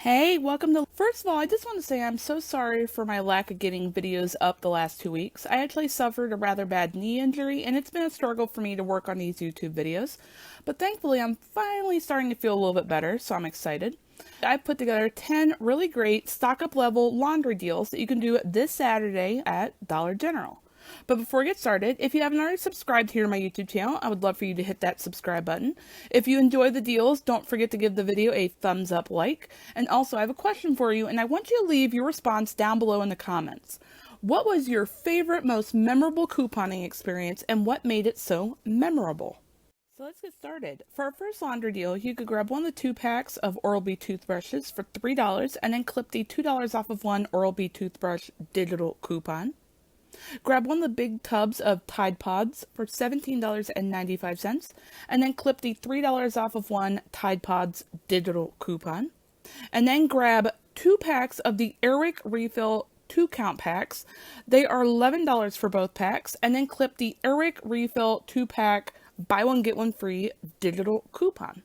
Hey, welcome to. First of all, I just want to say I'm so sorry for my lack of getting videos up the last 2 weeks. I actually suffered a rather bad knee injury, and it's been a struggle for me to work on these YouTube videos. But thankfully, I'm finally starting to feel a little bit better, so I'm excited. I've put together 10 really great stock up level laundry deals that you can do this Saturday at Dollar General. But before we get started, if you haven't already subscribed here to my YouTube channel, I would love for you to hit that subscribe button. If you enjoy the deals, don't forget to give the video a thumbs up like. And also, I have a question for you, and I want you to leave your response down below in the comments. What was your favorite, most memorable couponing experience, and what made it so memorable? So let's get started. For our first laundry deal, you could grab one of the 2 packs of Oral-B toothbrushes for $3 and then clip the $2 off of one Oral-B toothbrush digital coupon. Grab one of the big tubs of Tide Pods for $17.95 and then clip the $3 off of one Tide Pods digital coupon. And then grab 2 packs of the Airwick Refill 2-count packs. They are $11 for both packs, and then clip the Airwick Refill 2-pack buy one get one free digital coupon.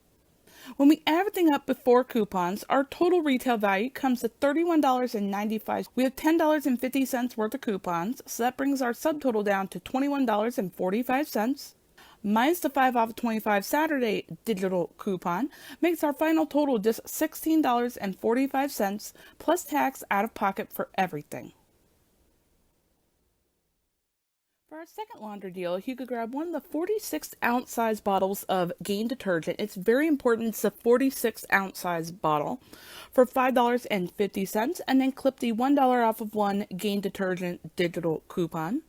When we add everything up before coupons, our total retail value comes to $31.95. We have $10.50 worth of coupons, so that brings our subtotal down to $21.45. Minus the 5 off of 25 Saturday digital coupon makes our final total just $16.45 plus tax out of pocket for everything. For our second laundry deal, you could grab one of the 46-ounce size bottles of Gain detergent. It's very important. It's a 46-ounce size bottle for $5.50, and then clip the $1 off of one Gain detergent digital coupon.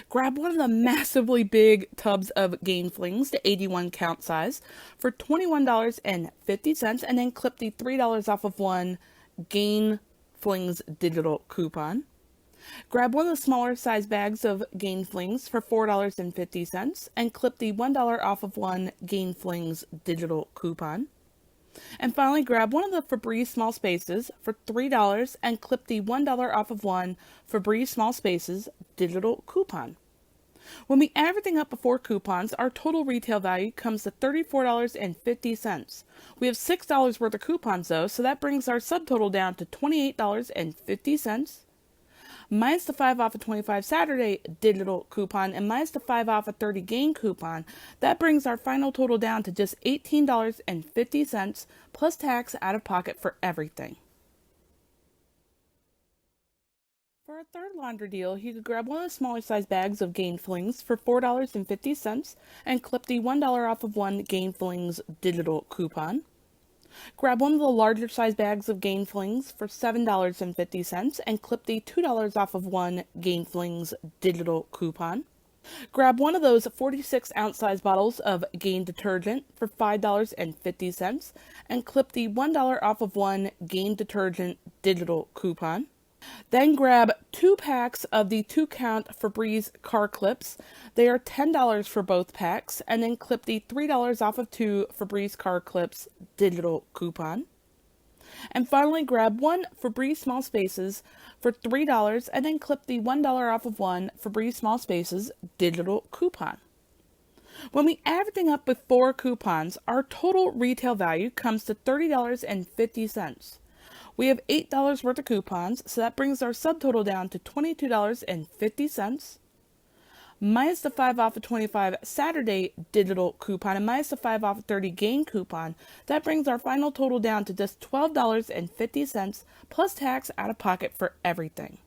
Grab one of the massively big tubs of Gain Flings, the 81-count size, for $21.50, and then clip the $3 off of one Gain Flings digital coupon. Grab one of the smaller size bags of Gain Flings for $4.50 and clip the $1 off of one Gain Flings digital coupon. And finally, grab one of the Febreze Small Spaces for $3 and clip the $1 off of one Febreze Small Spaces digital coupon. When we add everything up before coupons, our total retail value comes to $34.50. We have $6 worth of coupons though, so that brings our subtotal down to $28.50. Minus the 5 off of 25 Saturday digital coupon and minus the 5 off of 30 Gain coupon, that brings our final total down to just $18.50 plus tax out of pocket for everything. For our third laundry deal, you could grab one of the smaller size bags of Gain Flings for $4.50 and clip the $1 off of one Gain Flings digital coupon. Grab one of the larger size bags of Gain Flings for $7.50 and clip the $2 off of one Gain Flings digital coupon. Grab one of those 46-ounce size bottles of Gain detergent for $5.50 and clip the $1 off of one Gain detergent digital coupon. Then grab 2 packs of the 2-count Febreze car clips. They are $10 for both packs, and then clip the $3 off of 2 Febreze car clips digital coupon. And finally, grab one Febreze Small Spaces for $3 and then clip the $1 off of one Febreze Small Spaces digital coupon. When we add everything up before coupons, our total retail value comes to $30.50. We have $8 worth of coupons, so that brings our subtotal down to $22.50. Minus the 5 off of 25 Saturday digital coupon and minus the 5 off of 30 Gain coupon, that brings our final total down to just $12.50 plus tax out of pocket for everything.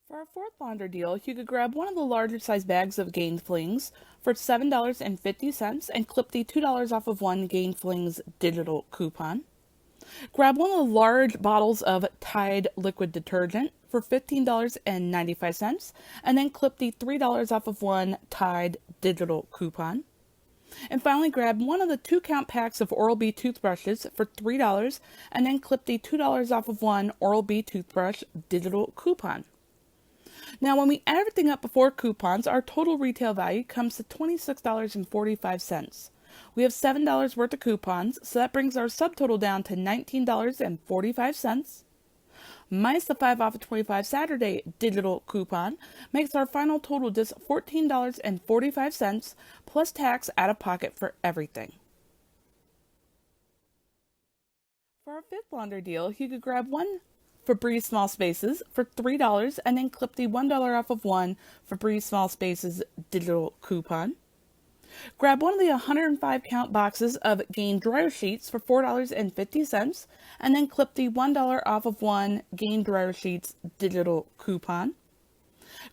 For our fourth laundry deal, you could grab one of the larger size bags of Gain Flings for $7.50 and clip the $2 off of one Gain Flings digital coupon. Grab one of the large bottles of Tide liquid detergent for $15.95 and then clip the $3 off of one Tide digital coupon. And finally, grab one of the 2-count packs of Oral-B toothbrushes for $3 and then clip the $2 off of one Oral-B toothbrush digital coupon. Now, when we add everything up before coupons, our total retail value comes to $26.45. We have $7 worth of coupons, so that brings our subtotal down to $19.45. Minus the 5 off of 25 Saturday digital coupon makes our final total just $14.45 plus tax out of pocket for everything. For our fifth laundry deal, you could grab one Febreze Small Spaces for $3 and then clip the $1 off of one Febreze Small Spaces digital coupon. Grab one of the 105 count boxes of Gain dryer sheets for $4.50 and then clip the $1 off of one Gain dryer sheets digital coupon.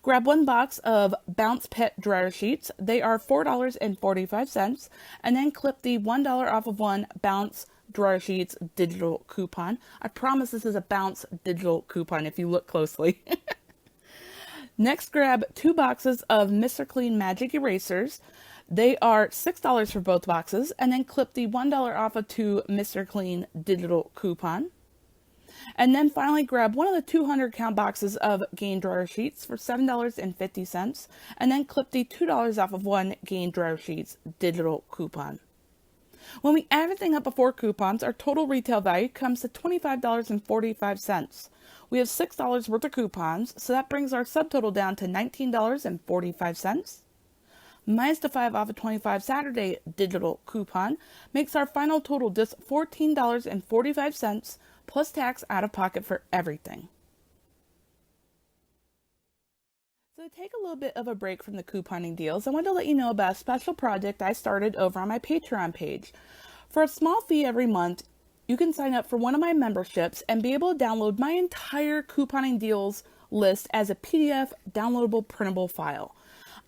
Grab one box of Bounce Pet dryer sheets. They are $4.45 and then clip the $1 off of one Bounce dryer sheets digital coupon. I promise this is a Bounce digital coupon if you look closely. Next, grab 2 boxes of Mr. Clean Magic Erasers. They are $6 for both boxes and then clip the $1 off of 2 Mr. Clean digital coupon. And then finally grab one of the 200 count boxes of Gain dryer sheets for $7.50 and then clip the $2 off of one Gain dryer sheets digital coupon. When we add everything up before coupons, our total retail value comes to $25.45. We have $6 worth of coupons, so that brings our subtotal down to $19.45. Minus the 5 off of 25 Saturday digital coupon makes our final total just $14.45 plus tax out of pocket for everything. So to take a little bit of a break from the couponing deals, I wanted to let you know about a special project I started over on my Patreon page. For a small fee every month, you can sign up for one of my memberships and be able to download my entire couponing deals list as a PDF downloadable printable file.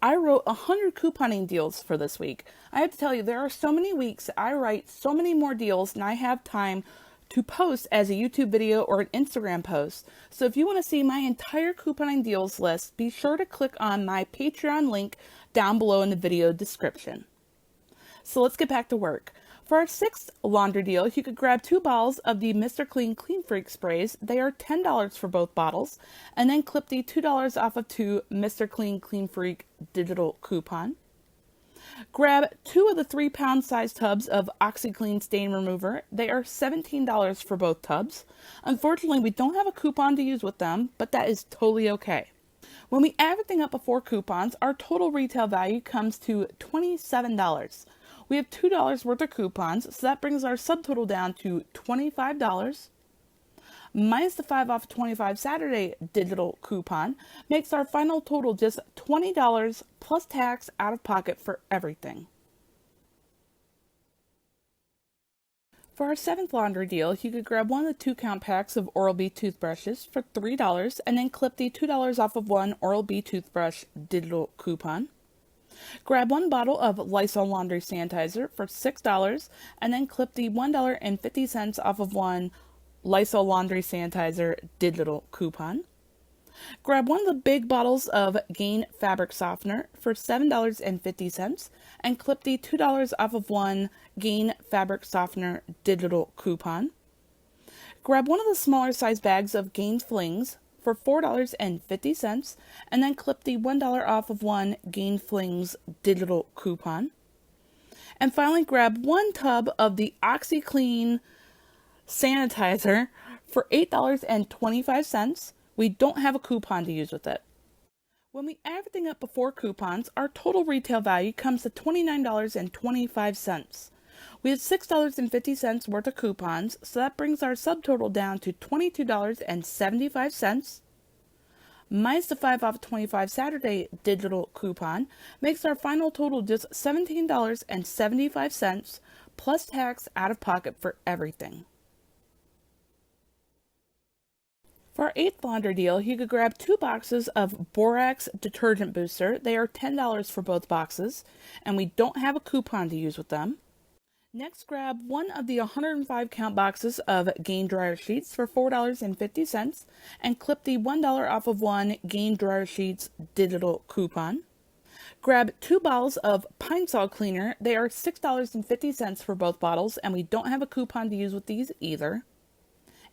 I wrote 100 couponing deals for this week. I have to tell you, there are so many weeks I write so many more deals than I have time to post as a YouTube video or an Instagram post. So if you want to see my entire couponing deals list, be sure to click on my Patreon link down below in the video description. So let's get back to work. For our sixth laundry deal, you could grab 2 bottles of the Mr. Clean Clean Freak sprays. They are $10 for both bottles, and then clip the $2 off of 2 Mr. Clean Clean Freak digital coupon. Grab 2 of the 3-pound size tubs of OxiClean Stain Remover. They are $17 for both tubs. Unfortunately, we don't have a coupon to use with them, but that is totally okay. When we add everything up before coupons, our total retail value comes to $27. We have $2 worth of coupons, so that brings our subtotal down to $25. Minus the 5 off 25 Saturday digital coupon makes our final total just $20 plus tax out of pocket for everything. For our seventh laundry deal, you could grab one of the 2 count packs of Oral-B toothbrushes for $3 and then clip the $2 off of one Oral-B toothbrush digital coupon. Grab 1 bottle of Lysol laundry sanitizer for $6 and then clip the $1.50 off of one Lysol laundry sanitizer digital coupon. Grab one of the big bottles of Gain fabric softener for $7.50 and clip the $2 off of one Gain fabric softener digital coupon. Grab one of the smaller size bags of Gain Flings for $4.50 and then clip the $1 off of one Gain Flings digital coupon. And finally, grab 1 tub of the OxiClean sanitizer for $8.25. We don't have a coupon to use with it. When we add everything up before coupons, our total retail value comes to $29.25. We have $6.50 worth of coupons, so that brings our subtotal down to $22.75. Minus the 5 off 25 Saturday digital coupon makes our final total just $17.75 plus tax out of pocket for everything. For our 8th laundry deal, you could grab 2 boxes of Borax Detergent Booster. They are $10 for both boxes, and we don't have a coupon to use with them. Next, grab one of the 105 count boxes of Gain dryer sheets for $4.50 and clip the $1 off of one Gain dryer sheets digital coupon. Grab 2 bottles of Pine Sol cleaner. They are $6.50 for both bottles, and we don't have a coupon to use with these either.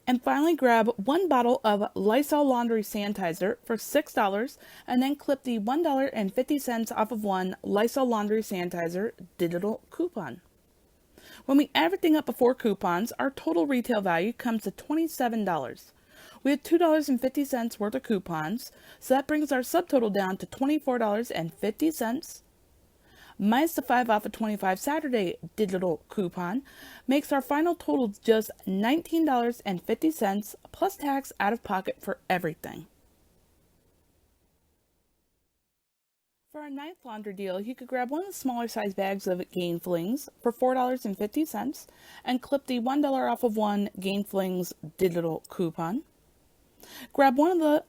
And finally, grab 1 bottle of Lysol laundry sanitizer for $6 and then clip the $1.50 off of one Lysol laundry sanitizer digital coupon. When we add everything up before coupons, our total retail value comes to $27. We have $2.50 worth of coupons, so that brings our subtotal down to $24.50. minus the 5 off of 25 Saturday digital coupon makes our final total just $19.50 plus tax out of pocket for everything. For our ninth laundry deal, you could grab one of the smaller size bags of Gain Flings for $4.50 and clip the $1 off of one Gain Flings digital coupon. Grab one of the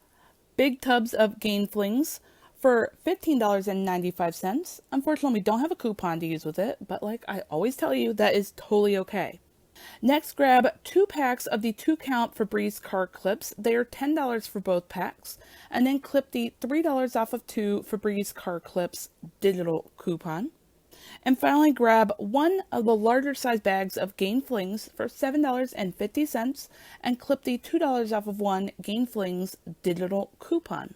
big tubs of Gain Flings for $15.95. Unfortunately, we don't have a coupon to use with it, but like I always tell you, that is totally okay. Next, grab 2 packs of the 2-count Febreze car clips. They are $10 for both packs. And then clip the $3 off of 2 Febreze car clips digital coupon. And finally, grab one of the larger size bags of Gain Flings for $7.50 and clip the $2 off of one Gain Flings digital coupon.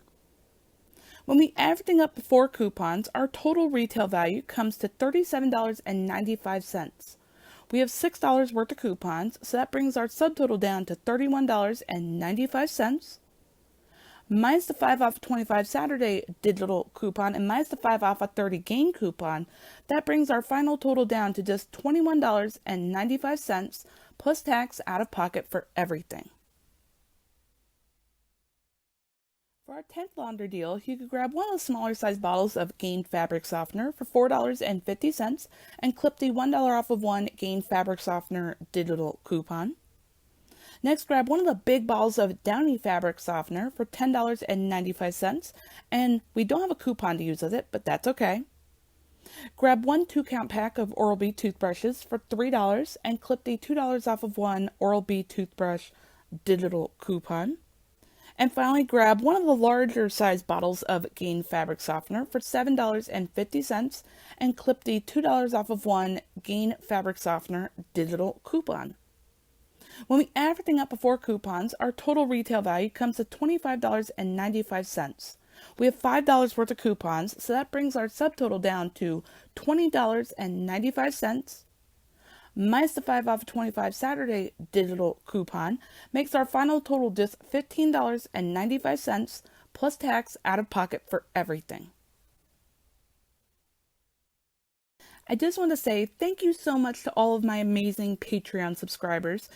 When we add everything up before coupons, our total retail value comes to $37.95. We have $6 worth of coupons, so that brings our subtotal down to $31.95. Minus the 5 off of 25 Saturday digital coupon and minus the 5 off of 30 Gain coupon, that brings our final total down to just $21.95 plus tax out of pocket for everything. For our 10th laundry deal, you could grab one of the smaller size bottles of Gain fabric softener for $4.50 and clip the $1 off of one Gain fabric softener digital coupon. Next, grab one of the big bottles of Downy fabric softener for $10.95, and we don't have a coupon to use with it, but that's okay. Grab one 2-count pack of Oral-B toothbrushes for $3 and clip the $2 off of one Oral-B toothbrush digital coupon. And finally, grab one of the larger size bottles of Gain fabric softener for $7.50 and clip the $2 off of one Gain fabric softener digital coupon. When we add everything up before coupons, our total retail value comes to $25.95. We have $5 worth of coupons, so that brings our subtotal down to $20.95. Minus the 5 off of 25 Saturday digital coupon makes our final total just $15.95 plus tax out of pocket for everything. I just want to say thank you so much to all of my amazing Patreon subscribers.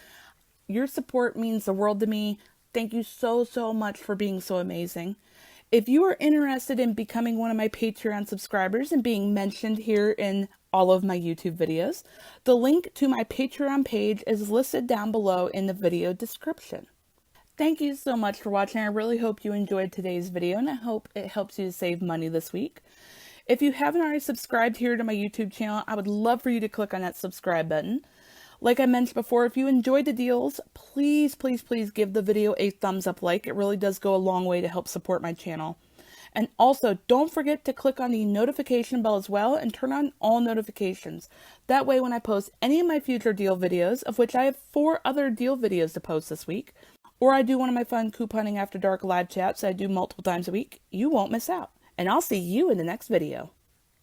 Your support means the world to me. Thank you so much for being so amazing. If you are interested in becoming one of my Patreon subscribers and being mentioned here in all of my YouTube videos, the link to my Patreon page is listed down below in the video description. Thank you so much for watching. I really hope you enjoyed today's video, and I hope it helps you to save money this week. If you haven't already subscribed here to my YouTube channel, I would love for you to click on that subscribe button. Like I mentioned before, if you enjoyed the deals, please give the video a thumbs up like. It really does go a long way to help support my channel. And also, don't forget to click on the notification bell as well and turn on all notifications. That way, when I post any of my future deal videos, of which I have 4 other deal videos to post this week, or I do one of my fun couponing after dark live chats that I do multiple times a week, you won't miss out. And I'll see you in the next video.